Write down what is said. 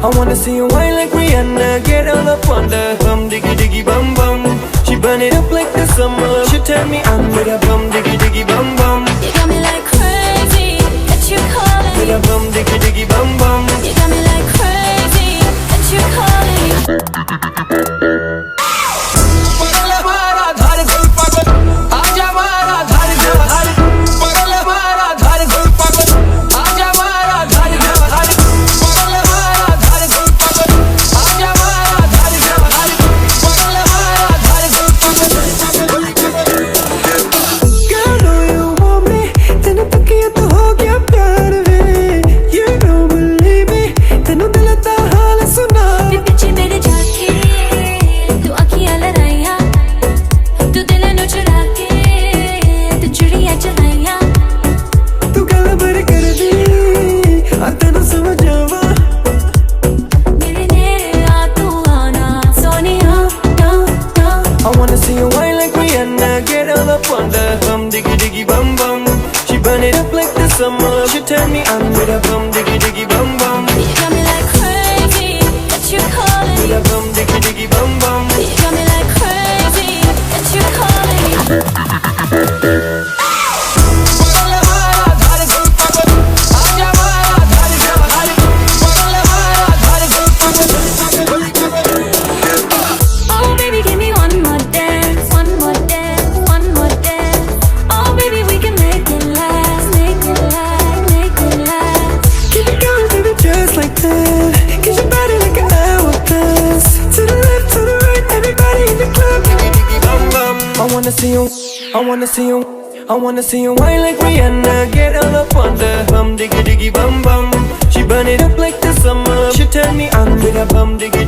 I wanna see you whine like Rihanna, get all up on the bum diggy diggy bum bum. She burn it up like the summer. She turn me on with a bum diggy diggy bum bum. You got me like crazy that you calling With a bum diggy diggy bum bum. You got me like crazy that you calling पगल हमारा धार गुल पागल आजा हमारा धार जवाहर पगल हमारा धार गुल पागल आजा हमारा धार जवाहर पगल हमारा धार गुल पागल आजा हमारा धार जवाहर पगल हमारा धार गुल पागल Girl, know you want me तेनू तकिया तो हो गया प्यार वे You don't believe me तेनू दिल दा हाल सुना वे पीछे मेरे जाके तू आँखियाँ लड़ाइयाँ तू दिल नू चुरा के तू चुड़ियाँ चलाइयाँ तू गल भर कर दी आ तेनू समझ आवा मेरे नेड़े आ तू आना सोनिया ना ना I wanna see you whine like Rihanna, get all up on the bum diggy diggy bum bum. She burn it up like the summer. She turn me on with a bum diggy diggy bum bum. You got me like crazy that you calling With a bum diggy diggy bum bum. You got me like crazy that you calling पगल हमारा धार गुल पागल आजा हमारा धार जवाहर पगल हमारा धार गुल पागल Oh baby give me one more dance one more dance one more dance Oh baby we can make it last make it last make it last Keep it going, baby, just like that. Get your body like an hourglass. To the left, to the right, everybody in the club. Diggy diggy bum bum. I wanna see you, I wanna see you, I wanna see you whine like Rihanna, get all up on the bum diggy diggy bum bum. She burn it up like the summer. She turn me on with a bum diggy